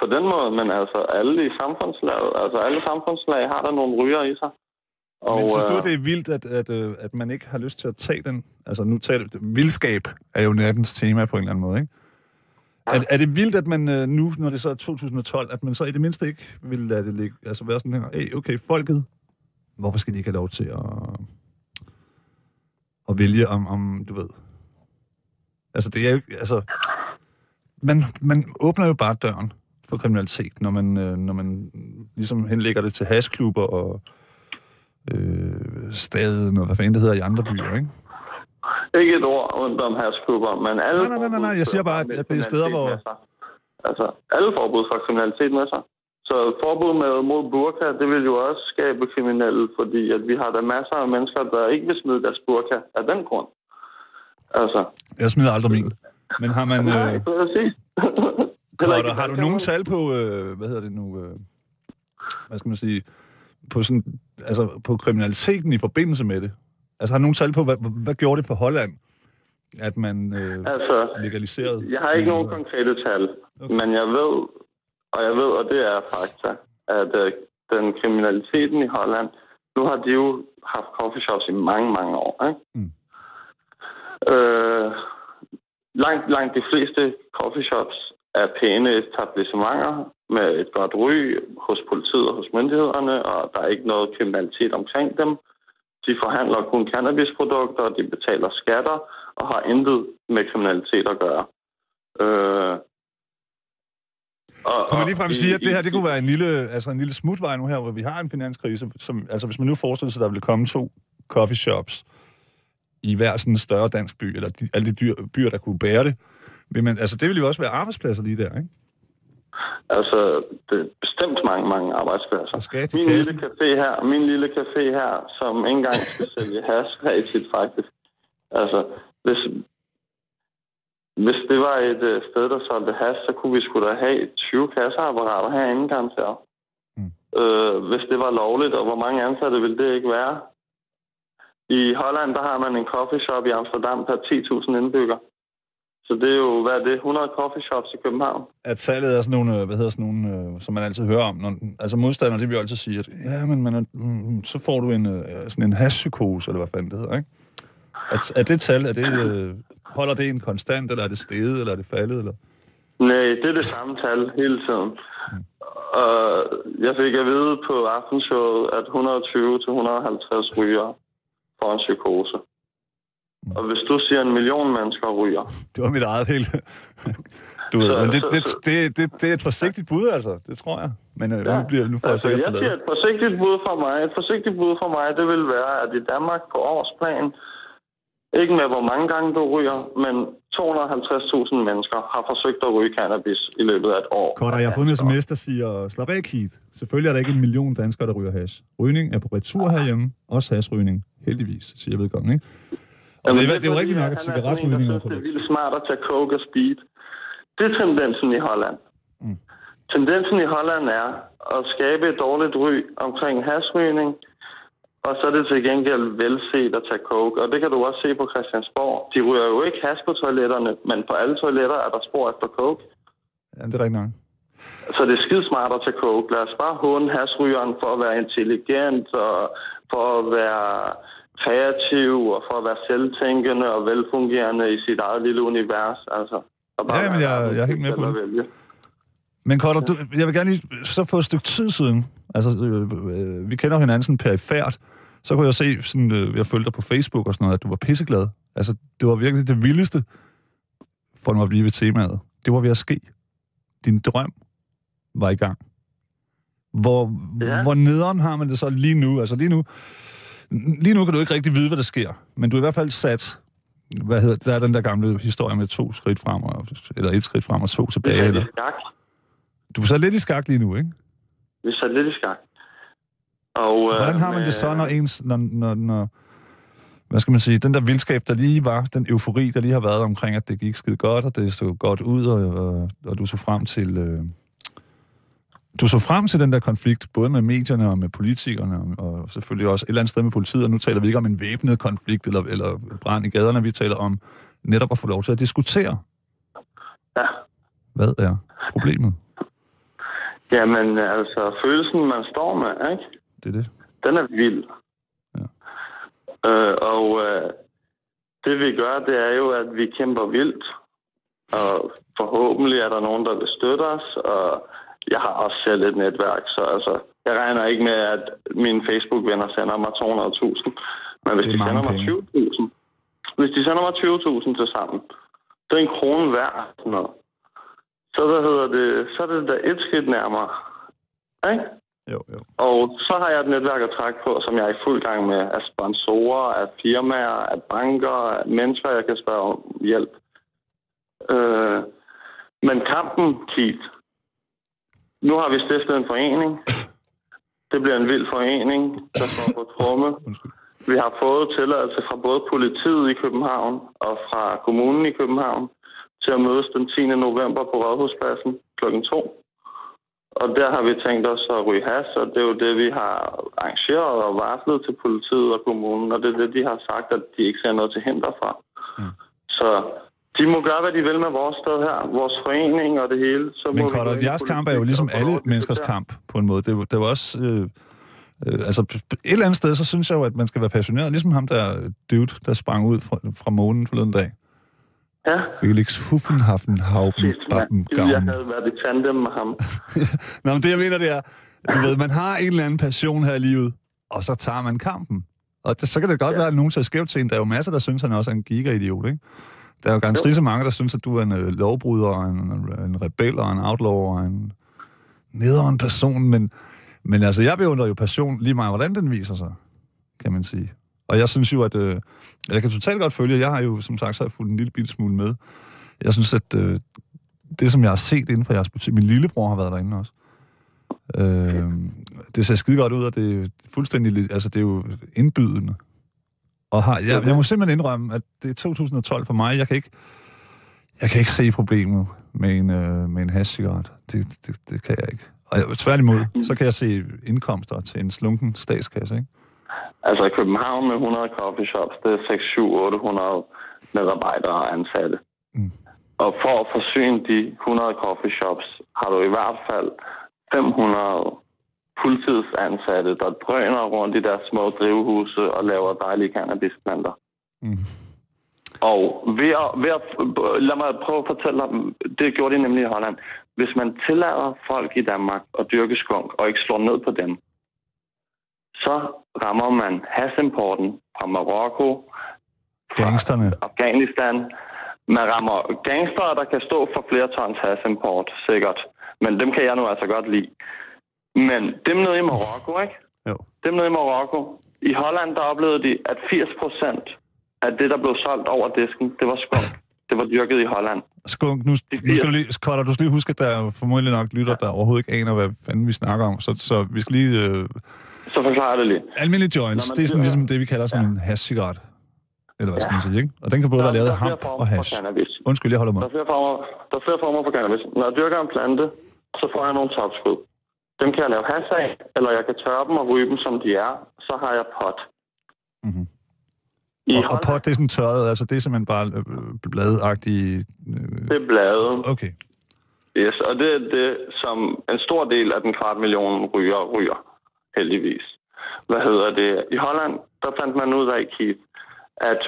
på den måde, men altså alle i samfundslaget, altså alle samfundslag har der nogle ryger i sig. Og, men synes du, det er vildt, at man ikke har lyst til at tage den? Altså nu taler vildskab er jo nattens tema på en eller anden måde, ikke? Ja. Er det vildt, at man nu, når det så er 2012, at man så i det mindste ikke vil lade det ligge, altså være sådan her, hey, okay, folket, hvorfor skal de ikke have lov til at vælge om du ved? Altså det er jo, altså, man åbner jo bare døren for kriminalitet, når man ligesom henlægger det til hashklubber og staden, og hvad fanden det hedder i andre byer, ikke? Ikke et ord rundt om hashklubber, men alle... Nej, jeg siger bare, at det er steder, hvor... Altså, alle forbud for kriminalitet med sig. Så forbud mod burka, det vil jo også skabe kriminelle, fordi at vi har der masser af mennesker, der ikke vil smide deres burka af den grund. Altså... Jeg smider aldrig min. Men har man... Nej, præcis. Har du nogen tal på, hvad hedder det nu... hvad skal man sige... På sådan, altså på kriminaliteten i forbindelse med det? Altså har du nogen tal på, hvad gjorde det for Holland, at man legaliserede? Jeg har ikke nogen konkrete tal, okay. Men jeg ved, og det er fakta, at den kriminaliteten i Holland, nu har de jo haft coffeeshops i mange, mange år, ikke? Mm. Langt de fleste coffeeshops er pæne etablissementer med et godt ry hos politiet og hos myndighederne, og der er ikke noget kriminalitet omkring dem. De forhandler kun cannabisprodukter, og de betaler skatter og har intet med kriminalitet at gøre. Kan man ligefrem sige, at det her det kunne være en lille smutvej nu her, hvor vi har en finanskrise, som, altså hvis man nu forestiller sig, at der ville komme 2 coffeeshops i hver sådan en større dansk by, eller alle de byer, der kunne bære det, det ville jo også være arbejdspladser lige der, ikke? Altså, det er bestemt mange arbejdspladser. Min lille café her, som ikke engang skal sælge hash rigtigt, faktisk. Altså, hvis det var et sted, der solgte hash, så kunne vi sgu da have 20 kasseapparater herinde, garanteret. Mm. Hvis det var lovligt, og hvor mange ansatte ville det ikke være? I Holland, der har man en coffeeshop i Amsterdam per 10.000 indbyggere. Så det er jo, hvad er det, 100 coffeeshops i København. At tallet er sådan nogle, som man altid hører om. Altså modstandere, det vil jo altid sige, at ja, men så får du sådan en hashpsykose, eller hvad fanden det hedder, ikke? Er det tal, holder det en konstant, eller er det steget, eller er det faldet, eller? Nej, det er det samme tal hele tiden. Mm. Og jeg fik at vide på aftenshowet, at 120-150 ryger får en psykose. Og hvis du siger 1 million mennesker ryger... Det var mit eget helt... Du ved, men det er et forsigtigt bud, altså. Det tror jeg. Men nu får jeg sikkert... Jeg siger et forsigtigt bud for mig, det vil være, at i Danmark på årsplan, ikke med hvor mange gange du ryger, men 250.000 mennesker har forsøgt at ryge cannabis i løbet af et år. Korter, jeg har fundet en sms, der siger, slap af, Keith. Selvfølgelig er der ikke 1 million danskere, der ryger hash. Rygning er på retur herhjemme. Også hashrygning. Heldigvis, siger vedkommende, ikke? Og det er jo rigtig nok, at cigaretrygning er på det. Det er vildt smart at tage coke og speed. Det er tendensen i Holland. Mm. Tendensen i Holland er at skabe et dårligt ry omkring hashrygning, og så er det til gengæld velset at tage coke. Og det kan du også se på Christiansborg. De ryger jo ikke hash på toiletterne, men på alle toiletter er der spor efter coke. Ja, det er rigtig nok. Så det er skidesmart at tage coke. Lad os bare håne hashrygeren for at være intelligent og for at være kreativ og for at være selvtænkende og velfungerende i sit eget lille univers. Altså, ja, men jeg er helt med på det. Men Korter, jeg vil gerne lige så få et stykke tid siden, altså vi kender hinanden sådan perifært, så kunne jeg se, sådan, jeg følte dig på Facebook og sådan noget, at du var pisseglad. Altså, det var virkelig det vildeste, for nu at blive ved temaet. Det var ved at ske. Din drøm var i gang. Hvor nederen har man det så lige nu? Altså lige nu kan du ikke rigtig vide, hvad der sker, men du er i hvert fald sat, der er den der gamle historie med 2 skridt frem, eller 1 skridt frem og 2 tilbage. Eller? Du er så lidt i skak lige nu, ikke? Vi er så lidt i skak. Og, hvordan har man det så, når hvad skal man sige, den der vildskab, der lige var, den eufori, der lige har været omkring, at det gik skide godt, og det så godt ud, og du så frem til... Du så frem til den der konflikt, både med medierne og med politikerne, og selvfølgelig også et eller andet sted med politiet, og nu taler vi ikke om en væbnet konflikt eller brand i gaderne, vi taler om netop at få lov til at diskutere. Ja. Hvad er problemet? Jamen, altså, følelsen, man står med, ikke? Det er det. Den er vild. Ja. Det vi gør, det er jo, at vi kæmper vildt. Og forhåbentlig er der nogen, der vil støtte os. Og jeg har også selv et netværk, så altså, jeg regner ikke med, at mine Facebook-venner sender mig 200.000. Men hvis de sender mig 20.000, hvis de sender mig 20.000 til sammen, det er en krone værd. Sådan noget. Så så er det da et skridt nærmere. Ikke? Jo. Og så har jeg et netværk at trække på, som jeg er i fuld gang med. Af sponsorer, af firmaer, af banker, af mennesker, jeg kan spørge om hjælp. Men kampen, Keith. Nu har vi stiftet en forening. Det bliver en vild forening, der står på tromme. Vi har fået tilladelse fra både politiet i København og fra kommunen i København til at mødes den 10. november på Rådhuspladsen kl. 2. Og der har vi tænkt os at ryge hash, og det er jo det, vi har arrangeret og varslet til politiet og kommunen, og det er det, de har sagt, at de ikke ser noget til hinder fra. Mm. Så de må gøre, hvad de vil med vores sted her, vores forening og det hele. Så men Kotter, jeres kamp er jo ligesom alle menneskers kamp på en måde. Det var også... altså, et eller andet sted, så synes jeg jo, at man skal være passioneret, ligesom ham der dude, der sprang ud fra månen forleden dag. Ja. Felix Huffenhauben. Jeg havde været i tandem med ham. Nå, men det jeg mener, det er, du ved, man har en eller anden passion her i livet, og så tager man kampen. Og så kan det godt være, at nogen tager skævt til en. Der er jo masser, der synes, han også er en giga-idiot, ikke? Der er jo ganske så mange, der synes, at du er en lovbryder, en rebel og en outlaw og en nederen person, men altså, jeg beundrer jo passion lige meget, hvordan den viser sig, kan man sige. Og jeg synes jo, at jeg kan totalt godt følge, jeg har jo, som sagt, så har jeg fulgt en lille smule med. Jeg synes, at det, som jeg har set inden for jeres butik, min lillebror har været derinde også, det ser skide godt ud, og det er fuldstændig, altså det er jo indbydende. Og jeg må simpelthen indrømme, at det er 2012 for mig. Jeg kan ikke se problemet med en hash-cigaret. Det kan jeg ikke. Og tværtimod, så kan jeg se indkomster til en slunken statskasse, ikke? Altså i København med 100 coffeeshops, det er 6, 7, 800 medarbejdere og ansatte. Mm. Og for at forsyne de 100 coffeeshops, har du i hvert fald 500 fuldtidsansatte, der drøner rundt i deres små drivhuse og laver dejlige cannabisplanter. Mm. Og lad mig prøve at fortælle dig, det gjorde de nemlig i Holland. Hvis man tillader folk i Danmark at dyrke skunk og ikke slår ned på dem, så rammer man hashimporten fra Marokko, gangsterne, Afghanistan. Man rammer gangster, der kan stå for flere tons hashimport, sikkert. Men dem kan jeg nu altså godt lide. Men dem nede i Marokko, ikke? Jo. Dem nede i Marokko. I Holland, der oplevede de, at 80% af det, der blev solgt over disken, det var skunk. Det var dyrket i Holland. Skunk, nu skal du lige, Kotter, du skal lige huske, at der er formodentlig nok lytter, der overhovedet ikke aner, hvad fanden vi snakker om. Så vi skal lige... Så forklarer det lige. Almindelige joints, det er sådan ligesom det, vi kalder sådan en hash-cigaret. Eller hvad skal man sige, ikke? Og den kan både være lavet af hamp og hash. Undskyld, jeg holder mig. Der er flere former for cannabis. Når jeg dyrker en plante, så får jeg nogle topskud. Dem kan jeg lave hash af, eller jeg kan tørre dem og ryge dem, som de er. Så har jeg pot. Mm-hmm. Og pot, det er sådan tørret, altså det er simpelthen bare bladagtige... Det er blade. Okay. Yes, og det er det, som en stor del af den 250.000 ryger. Heldigvis. I Holland, der fandt man ud af, Keith, at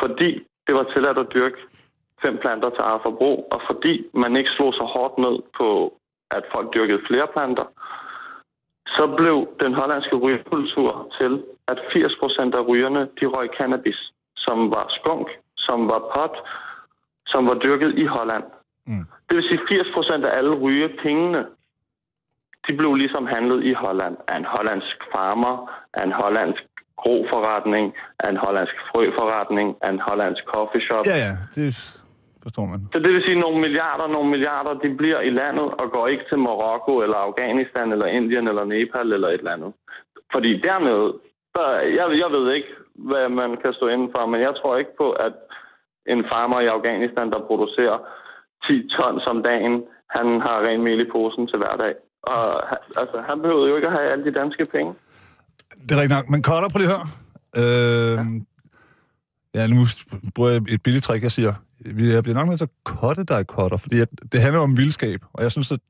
fordi det var tilladt at dyrke 5 planter til eget forbrug, og fordi man ikke slog så hårdt ned på, at folk dyrkede flere planter, så blev den hollandske rygekultur til, at 80% af rygerne, de røg cannabis, som var skunk, som var pot, som var dyrket i Holland. Mm. Det vil sige, 80% af alle rygepengene, de blev ligesom handlet i Holland af en hollandsk farmer, af en hollandsk groforretning, af en hollandsk frøforretning, af en hollandsk coffeeshop. Ja, det forstår man. Så det vil sige, nogle milliarder, de bliver i landet og går ikke til Marokko eller Afghanistan eller Indien eller Nepal eller et eller andet. Fordi dernede, jeg ved ikke, hvad man kan stå indenfor, men jeg tror ikke på, at en farmer i Afghanistan, der producerer 10 tons om dagen, han har ren mel i posen til hver dag. Og altså, han behøvede jo ikke at have alle de danske penge. Det er rigtigt nok. Men Kotter, prøv lige at høre. Ja, nu bruger jeg et billigt trick, jeg siger. Jeg bliver nok nødt til at cutte dig, Cutter, fordi det handler om vildskab, og jeg synes, at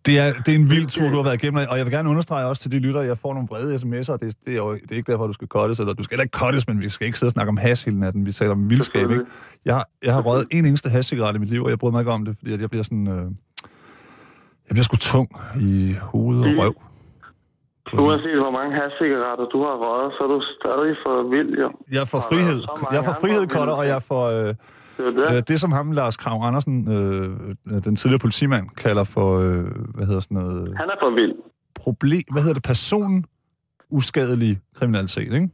det er en vild tur, du har været igennem, og jeg vil gerne understrege også til de lyttere, jeg får nogle vrede sms'er, og det er ikke derfor, du skal cuttes, eller du skal heller ikke cuttes, men vi skal ikke sidde og snakke om hash hele natten, vi taler om vildskab, ikke? Jeg har røget en eneste hashcigaret i mit liv, og jeg bryder mig ikke om det, fordi at jeg bliver sådan, jeg bliver sgu tung i hovedet og røv. Uanset hvor mange hashcigaretter du har røget, så er du stadig for vild, jo. Jeg får frihed. Jeg får frihed, Cutter, og jeg får det, som ham, Lars Krag Andersen, den tidligere politimand, kalder for, hvad hedder sådan noget? Han er for vild. Hvad hedder det? Personuskadelig kriminalitet, ikke?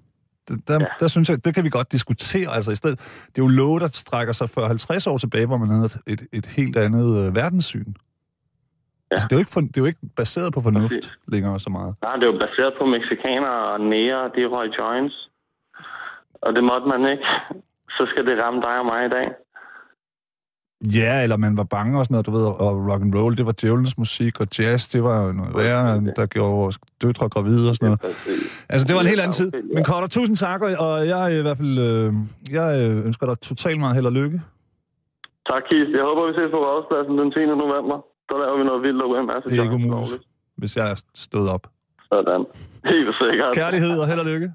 Der synes jeg, det kan vi godt diskutere, altså i stedet. Det er jo love, der strækker sig 40-50 år tilbage, hvor man havde et helt andet verdenssyn. Ja. Altså, det er jo ikke baseret på fornuft længere så meget. Nej, det er jo baseret på mexikanere og næger, de røg joints. Og det måtte man ikke. Så skal det ramme dig og mig i dag. Ja, eller man var bange og sådan noget, du ved, og rock and roll, det var djævelens musik, og jazz, det var noget værre, der gjorde vores døtre gravide og sådan noget. Altså, det var en helt anden tid. Men Cutter, tusind tak, og jeg i hvert fald, jeg ønsker dig totalt meget held og lykke. Tak, Kis. Jeg håber, vi ses på Rådhuspladsen den 10. november. Der laver vi noget vildt og en masse. Det er ikke umuligt, hvis jeg er stået op. Sådan. Helt sikkert. Kærlighed og held og lykke.